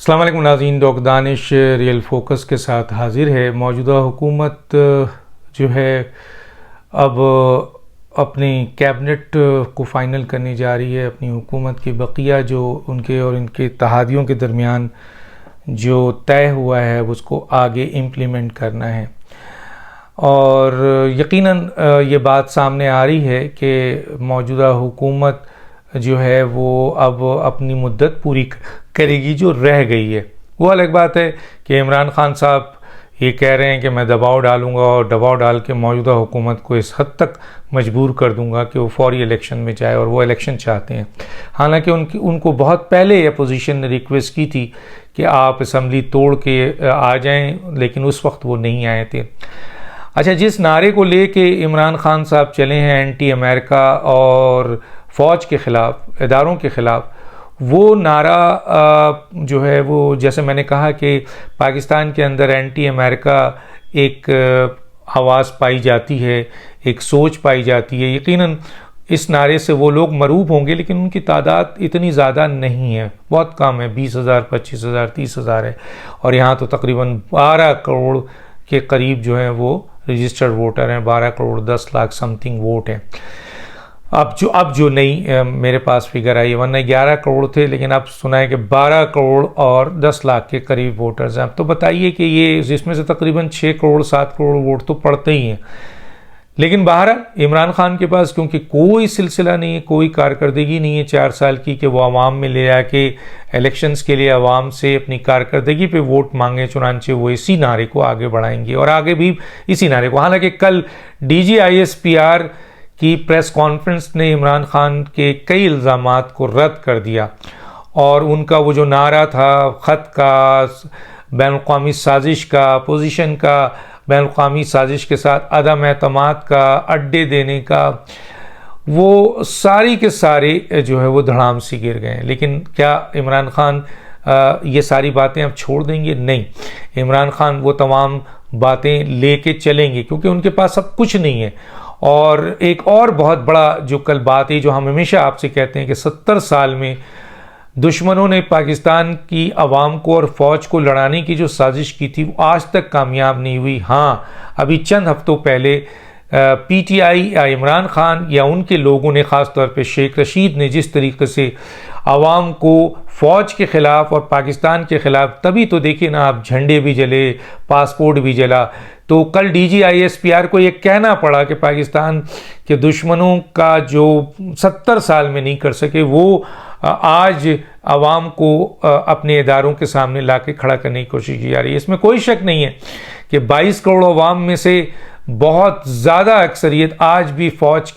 अस्सलाम वालेकुम नाज़रीन, डॉक्टर दानिश रियल फोकस के साथ हाजिर है। मौजूदा हुकूमत जो है अब अपनी कैबिनेट को फ़ाइनल करने जा रही है। अपनी हुकूमत की बकिया जो उनके और इनके इत्तेहादियों के दरमियान जो तय हुआ है उसको आगे इम्प्लीमेंट करना है। और यकीनन ये बात सामने आ रही है कि मौजूदा हुकूमत जो है वो अब अपनी मुद्दत पूरी करेगी जो रह गई है। वो अलग बात है कि इमरान खान साहब ये कह रहे हैं कि मैं दबाव डालूंगा और दबाव डाल के मौजूदा हुकूमत को इस हद तक मजबूर कर दूंगा कि वो फौरी इलेक्शन में जाए, और वो इलेक्शन चाहते हैं। हालांकि उनको बहुत पहले अपोजिशन ने रिक्वेस्ट की थी कि आप असम्बली तोड़ के आ जाएं, लेकिन उस वक्त वो नहीं आए थे। अच्छा, जिस नारे को लेके इमरान खान साहब चले हैं एंटी अमेरिका और फ़ौज के ख़िलाफ़, इदारों के ख़िलाफ़, वो नारा जो है वो जैसे मैंने कहा कि पाकिस्तान के अंदर एंटी अमेरिका एक आवाज़ पाई जाती है, एक सोच पाई जाती है। यकीनन इस नारे से वो लोग मरूब होंगे, लेकिन उनकी तादाद इतनी ज़्यादा नहीं है, बहुत कम है। 20,000, 25,000, 30,000 है। और यहाँ तो तकरीबन 12 करोड़ के करीब जो हैं वो रजिस्टर्ड वोटर हैं। 12 करोड़ 10 लाख समथिंग वोट हैं। अब जो नई मेरे पास फिगर आई है, वरना 11 करोड़ थे, लेकिन अब सुना है कि 12 करोड़ और 10 लाख के करीब वोटर्स हैं। अब तो बताइए कि ये जिसमें से तकरीबन 6 करोड़ 7 करोड़ वोट तो पड़ते ही हैं। लेकिन बहरहाल इमरान खान के पास क्योंकि कोई सिलसिला नहीं है, कोई कारकर्दगी नहीं है 4 साल की कि वो आवाम में ले आके इलेक्शंस के लिए आवाम से अपनी कारकर्दगी पे वोट मांगे, चुनांचे वो इसी नारे को आगे बढ़ाएंगे और आगे भी इसी नारे को। हालांकि कल DGISPR की प्रेस कॉन्फ्रेंस ने इमरान खान के कई इल्ज़ामात को रद्द कर दिया, और उनका वो जो नारा था ख़त का, बैनुल-अक़वामी साजिश का, अपोजिशन का बैनुल-अक़वामी साजिश के साथ अदम एतमाद का, अड्डे देने का, वो सारी के सारे जो है वो धड़ाम से गिर गए। लेकिन क्या इमरान खान ये सारी बातें अब छोड़ देंगे? नहीं, इमरान खान वो तमाम बातें लेके चलेंगे क्योंकि उनके पास सब कुछ नहीं है। और एक और बहुत बड़ा जो कल बात है, जो हम हमेशा आपसे कहते हैं कि 70 साल में दुश्मनों ने पाकिस्तान की आवाम को और फ़ौज को लड़ाने की जो साजिश की थी वो आज तक कामयाब नहीं हुई। हाँ, अभी चंद हफ्तों पहले PTI या इमरान खान या उनके लोगों ने, ख़ास तौर पे शेख रशीद ने जिस तरीके से आवाम को फ़ौज के ख़िलाफ़ और पाकिस्तान के ख़िलाफ़, तभी तो देखिए ना आप, झंडे भी जले, पासपोर्ट भी जला। तो कल DGISPR को ये कहना पड़ा कि पाकिस्तान के दुश्मनों का जो 70 साल में नहीं कर सके वो आज आवाम को अपने इदारों के सामने ला के खड़ा करने की कोशिश की जा रही है। इसमें कोई शक नहीं है कि 22 करोड़ आवाम में से बहुत ज़्यादा अक्सरियत आज भी फ़ौज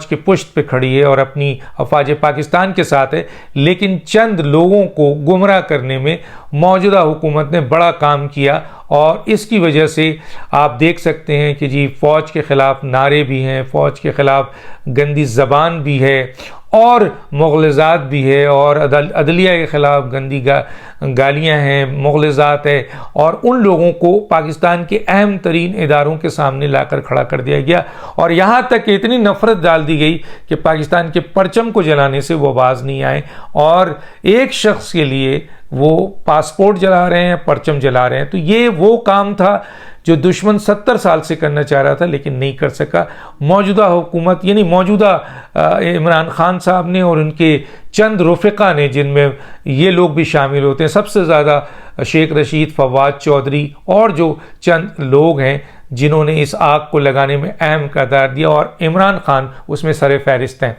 के पुश्त पे खड़ी है और अपनी अफवाज पाकिस्तान के साथ है। लेकिन चंद लोगों को गुमराह करने में मौजूदा हुकूमत ने बड़ा काम किया, और इसकी वजह से आप देख सकते हैं कि जी फ़ौज के ख़िलाफ़ नारे भी हैं, फ़ौज के ख़िलाफ़ गंदी ज़बान भी है और मुग़लज़ात भी है, और अदलिया के ख़िलाफ़ गंदी गालियाँ हैं, मुग़लज़ात है, और उन लोगों को पाकिस्तान के अहम तरीन इदारों के सामने लाकर खड़ा कर दिया गया। और यहाँ तक कि इतनी नफ़रत डाल दी गई कि पाकिस्तान के परचम को जलाने से वो आवाज़ नहीं आए, और एक शख्स के लिए वो पासपोर्ट जला रहे हैं, परचम जला रहे हैं। तो ये वो काम था जो दुश्मन 70 साल से करना चाह रहा था लेकिन नहीं कर सका। मौजूदा हुकूमत यानी मौजूदा इमरान खान साहब ने और उनके चंद रफ़िक़ा ने, जिनमें ये लोग भी शामिल होते हैं, सबसे ज़्यादा शेख रशीद, फवाद चौधरी और जो चंद लोग हैं जिन्होंने इस आग को लगाने में अहम किरदार दिया, और इमरान खान उसमें सरे फहरिस्त हैं।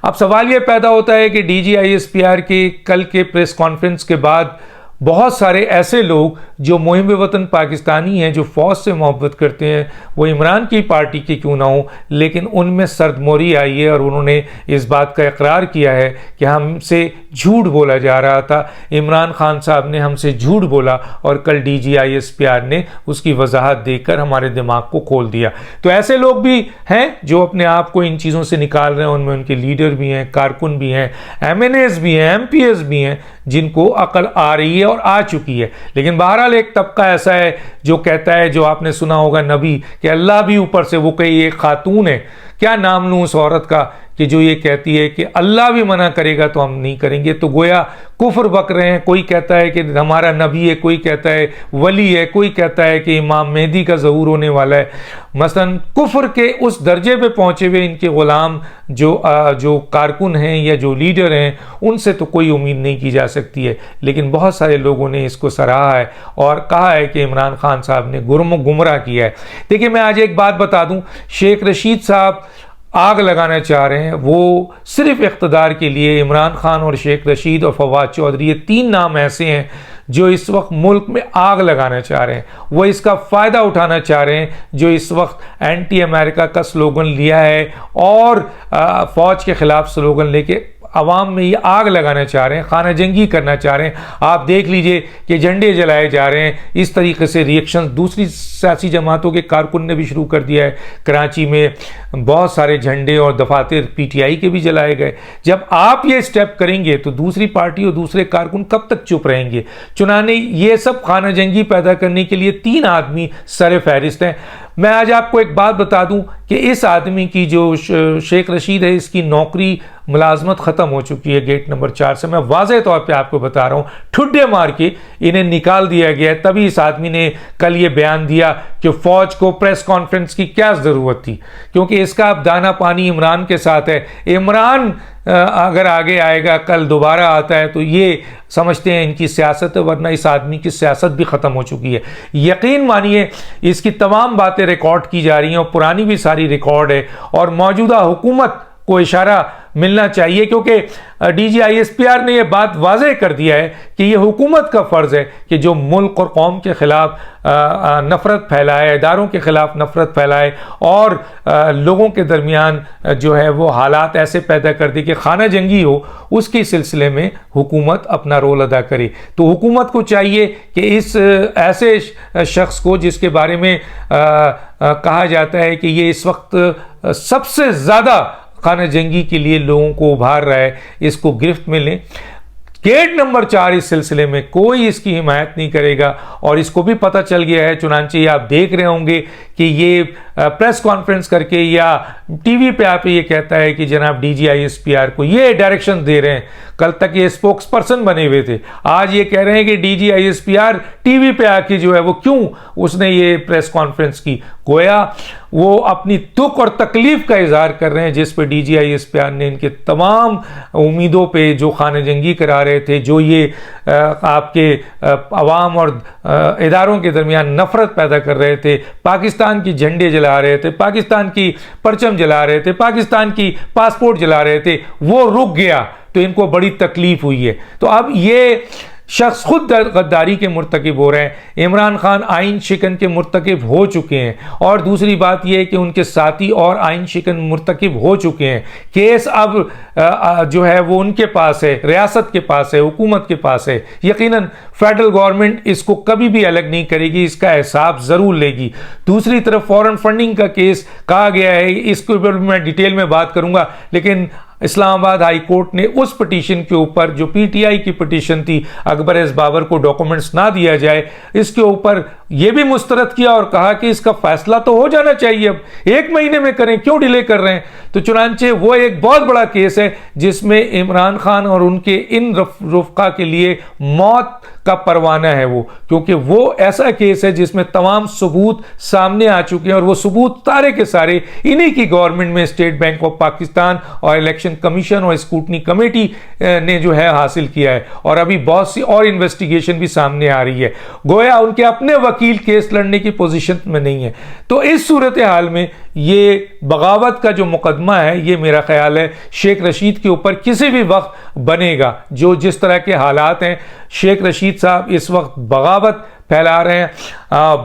अब सवाल ये पैदा होता है कि DGISPR के कल के प्रेस कॉन्फ्रेंस के बाद बहुत सारे ऐसे लोग जो मुहिम वतन पाकिस्तानी हैं, जो फ़ौज से मोहब्बत करते हैं, वो इमरान की पार्टी के क्यों ना हो, लेकिन उनमें सर्दमोरी आई है और उन्होंने इस बात का इकरार किया है कि हमसे झूठ बोला जा रहा था, इमरान खान साहब ने हमसे झूठ बोला, और कल DGISPR ने उसकी वजाहत देकर हमारे दिमाग को खोल दिया। तो ऐसे लोग भी हैं जो अपने आप को इन चीज़ों से निकाल रहे हैं। उनमें उनके लीडर भी हैं, कारकुन भी हैं, MNAs भी हैं, MPs भी हैं, जिनको अकल आ रही है और आ चुकी है। लेकिन बहरहाल एक तबका ऐसा है जो कहता है, जो आपने सुना होगा नबी कि अल्लाह भी ऊपर से, वो कहीं एक खातून है, क्या नाम लूँ उस औरत का कि जो ये कहती है कि अल्लाह भी मना करेगा तो हम नहीं करेंगे, तो गोया कुफ्र बक रहे हैं। कोई कहता है कि हमारा नबी है, कोई कहता है वली है, कोई कहता है कि इमाम मेहदी का ज़हूर होने वाला है। मसलन कुफ्र के उस दर्जे पे पहुंचे हुए इनके ग़ुलाम जो कारकुन हैं या जो लीडर हैं, उनसे तो कोई उम्मीद नहीं की जा सकती है। लेकिन बहुत सारे लोगों ने इसको सराहा है और कहा है कि इमरान खान साहब ने गुमराह किया है। देखिए, मैं आज एक बात बता दूं, शेख रशीद साहब आग लगाना चाह रहे हैं। वो सिर्फ इख्तदार के लिए इमरान खान और शेख रशीद और फवाद चौधरी, ये 3 नाम ऐसे हैं जो इस वक्त मुल्क में आग लगाना चाह रहे हैं। वो इसका फ़ायदा उठाना चाह रहे हैं जो इस वक्त एंटी अमेरिका का स्लोगन लिया है और फ़ौज के ख़िलाफ़ स्लोगन लेके अवाम में ये आग लगाना चाह रहे हैं, खाना जंगी करना चाह रहे हैं। आप देख लीजिए कि झंडे जलाए जा रहे हैं। इस तरीके से रिएक्शन दूसरी सियासी जमातों के कारकुन ने भी शुरू कर दिया है। कराची में बहुत सारे झंडे और दफातर पीटीआई के भी जलाए गए। जब आप ये स्टेप करेंगे तो दूसरी पार्टी और दूसरे कारकुन कब तक चुप रहेंगे? चुनाने ये सब खाना जंगी पैदा करने के लिए 3 आदमी सर फहरिस्त हैं। मैं आज आपको एक बात बता दूं कि इस आदमी की जो शेख रशीद है, इसकी नौकरी मुलाजमत ख़त्म हो चुकी है गेट नंबर 4 से। मैं वाज़ेह तौर पे आपको बता रहा हूँ, ठुड्डे मार के इन्हें निकाल दिया गया है। तभी इस आदमी ने कल ये बयान दिया कि फ़ौज को प्रेस कॉन्फ्रेंस की क्या ज़रूरत थी, क्योंकि इसका अब दाना पानी इमरान के साथ है। इमरान अगर आगे आएगा, कल दोबारा आता है, तो ये समझते हैं इनकी सियासत है, वरना इस आदमी की सियासत भी ख़त्म हो चुकी है। यकीन मानिए, इसकी तमाम बातें रिकॉर्ड की जा रही हैं और पुरानी भी सारी रिकॉर्ड है और मौजूदा हुकूमत को इशारा मिलना चाहिए, क्योंकि DGISPR ने यह बात वाज़ेह कर दिया है कि यह हुकूमत का फ़र्ज़ है कि जो मुल्क और कौम के ख़िलाफ़ नफ़रत फैलाए, इदारों के ख़िलाफ़ नफ़रत फैलाए और लोगों के दरमियान जो है वो हालात ऐसे पैदा कर दे कि खाना जंगी हो, उसके सिलसिले में हुकूमत अपना रोल अदा करे। तो हुकूमत को चाहिए कि इस ऐसे शख्स को जिसके बारे में कहा जाता है कि ये इस वक्त सबसे ज़्यादा खाना जंगी के लिए लोगों को उभार रहा है, इसको गिरफ्त में लें। गेट नंबर 4 इस सिलसिले में कोई इसकी हिमायत नहीं करेगा और इसको भी पता चल गया है। चुनांचे आप देख रहे होंगे कि ये प्रेस कॉन्फ्रेंस करके या टीवी पे आप ये कहता है कि जनाब DGISPR को ये डायरेक्शन दे रहे हैं। कल तक ये स्पोक्स पर्सन बने हुए थे, आज ये कह रहे हैं कि DGISPR टीवी पे आके जो है वो क्यों उसने ये प्रेस कॉन्फ्रेंस की। गोया वो अपनी दुख और तकलीफ का इजहार कर रहे हैं जिस पे DGISPR ने इनके तमाम उम्मीदों पे जो खाना जंगी करा रहे थे, जो ये आपके अवाम और इदारों के दरमियान नफरत पैदा कर रहे थे, पाकिस्तान की झंडे जला रहे थे, पाकिस्तान की परचम जला रहे थे, पाकिस्तान की पासपोर्ट जला रहे थे, वो रुक गया तो इनको बड़ी तकलीफ हुई है। तो अब ये शख्स खुद गद्दारी के मुर्तकिब हो रहे हैं। इमरान खान आइन शिकन के मुर्तकिब हो चुके हैं और दूसरी बात यह है कि उनके साथी और आइन शिकन मुर्तकिब हो चुके हैं। केस अब जो है वो उनके पास है, रियासत के पास है, हुकूमत के पास है। यकीनन फेडरल गवर्नमेंट इसको कभी भी अलग नहीं करेगी, इसका हिसाब ज़रूर लेगी। दूसरी तरफ फॉरेन फंडिंग का केस कहा गया है, इसके ऊपर मैं डिटेल में बात करूंगा, लेकिन इस्लामाबाद हाई कोर्ट ने उस पिटीशन के ऊपर जो PTI की पिटीशन थी, अकबर एस बाबर को डॉक्यूमेंट्स ना दिया जाए, इसके ऊपर यह भी मुस्तरद किया और कहा कि इसका फैसला तो हो जाना चाहिए, अब 1 महीने में करें, क्यों डिले कर रहे हैं। तो चुनांचे वो एक बहुत बड़ा केस है जिसमें इमरान खान और उनके इन रुफ़का के लिए मौत का परवाना है वो, क्योंकि वो ऐसा केस है जिसमें तमाम सबूत सामने आ चुके हैं और वो सबूत सारे के सारे इन्हीं की गवर्नमेंट में स्टेट बैंक ऑफ पाकिस्तान और इलेक्शन कमीशन और स्क्रूटनी कमेटी ने जो है हासिल किया है और अभी बहुत सी और इन्वेस्टिगेशन भी सामने आ रही है। गोया उनके अपने वकील केस लड़ने की पोजीशन में नहीं है। तो इस सूरत हाल में ये बगावत का जो मुकदमा है, ये मेरा ख्याल है शेख रशीद के ऊपर किसी भी वक्त बनेगा। जो जिस तरह के हालात हैं, शेख रशीद साहब इस वक्त बगावत फैला रहे हैं,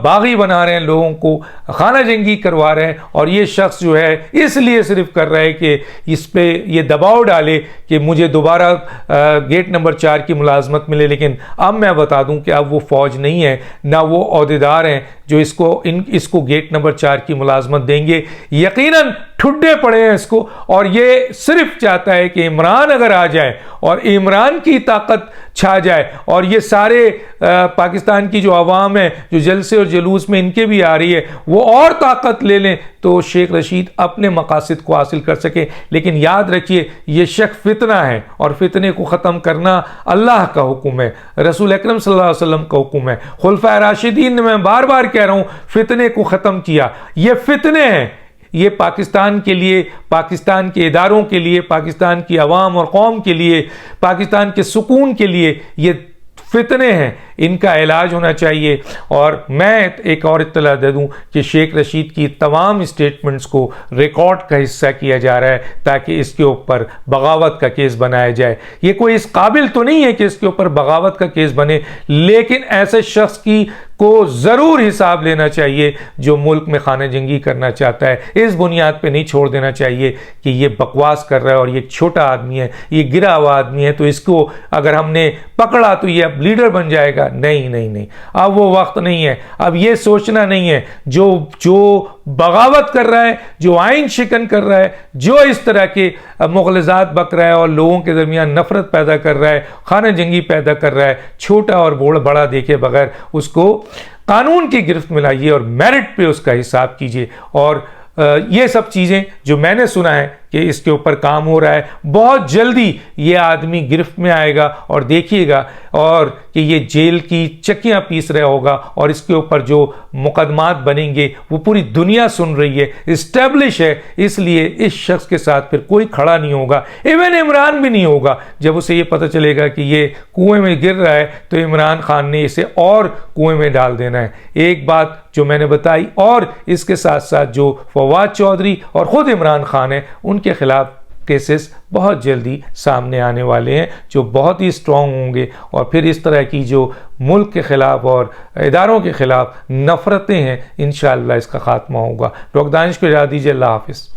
बागी बना रहे हैं, लोगों को खाना जंगी करवा रहे हैं और ये शख्स जो है इसलिए सिर्फ कर रहा है कि इस पे ये दबाव डाले कि मुझे दोबारा गेट नंबर 4 की मुलाजमत मिले। लेकिन अब मैं बता दूं कि अब वो फौज नहीं है, ना वो अहदेदार हैं जो इसको गेट नंबर 4 की मुलाजमत देंगे। यकीनन ठुड्डे पड़े हैं इसको और ये सिर्फ चाहता है कि इमरान अगर आ जाए और इमरान की ताकत छा जाए और ये सारे पाकिस्तान की जो आवाम है, जो जलसे और जुलूस में इनके भी आ रही है, वो और ताकत ले लें तो शेख रशीद अपने मकासद को हासिल कर सके। लेकिन याद रखिए ये शक फितना है और फितने को ख़त्म करना अल्लाह का हुक्म है, रसूल अकरम सल्लल्लाहु अलैहि वसल्लम का हुक्म है। खुलफाए राशिदीन ने, मैं बार बार कह रहा हूँ, फितने को ख़त्म किया। ये फितने हैं, ये पाकिस्तान के लिए, पाकिस्तान के इदारों के लिए, पाकिस्तान की आवाम और कौम के लिए, पाकिस्तान के सुकून के लिए ये फितने हैं, इनका इलाज होना चाहिए। और मैं एक और इत्तला दे दूं कि शेख रशीद की तमाम स्टेटमेंट्स को रिकॉर्ड का हिस्सा किया जा रहा है ताकि इसके ऊपर बगावत का केस बनाया जाए। ये कोई इस काबिल तो नहीं है कि इसके ऊपर बगावत का केस बने, लेकिन ऐसे शख्स की को ज़रूर हिसाब लेना चाहिए जो मुल्क में खाना जंगी करना चाहता है। इस बुनियाद पे नहीं छोड़ देना चाहिए कि ये बकवास कर रहा है और ये छोटा आदमी है, ये गिरा हुआ आदमी है, तो इसको अगर हमने पकड़ा तो ये अब लीडर बन जाएगा। नहीं नहीं नहीं, अब वो वक्त नहीं है। अब ये सोचना नहीं है, जो बगावत कर रहा है, जो आइन शिकन कर रहा है, जो इस तरह के मुग़लज़ात बक रहा है और लोगों के दरमियान नफरत पैदा कर रहा है, खाना जंगी पैदा कर रहा है, छोटा और बड़ा देखे बगैर उसको कानून की गिरफ्त में लाइए और मेरिट पे उसका हिसाब कीजिए। और ये सब चीज़ें जो मैंने सुना है कि इसके ऊपर काम हो रहा है, बहुत जल्दी ये आदमी गिरफ्त में आएगा और देखिएगा, और कि ये जेल की चक्कियां पीस रहा होगा और इसके ऊपर जो मुकदमात बनेंगे वो पूरी दुनिया सुन रही है, इस्टेब्लिश है। इसलिए इस शख्स के साथ फिर कोई खड़ा नहीं होगा, इवन इमरान भी नहीं होगा। जब उसे ये पता चलेगा कि ये कुएं में गिर रहा है तो इमरान खान ने इसे और कुएं में डाल देना है। एक बात जो मैंने बताई, और इसके साथ साथ जो फवाद चौधरी और ख़ुद इमरान खान है, उनके खिलाफ केसेस बहुत जल्दी सामने आने वाले हैं जो बहुत ही स्ट्रॉन्ग होंगे। और फिर इस तरह की जो मुल्क के ख़िलाफ़ और इदारों के ख़िलाफ़ नफ़रतें हैं, इंशाअल्लाह इसका ख़ात्मा होगा। डॉक्टर दानिश को इजाज़त दीजिए। अल्लाह हाफ़िज़।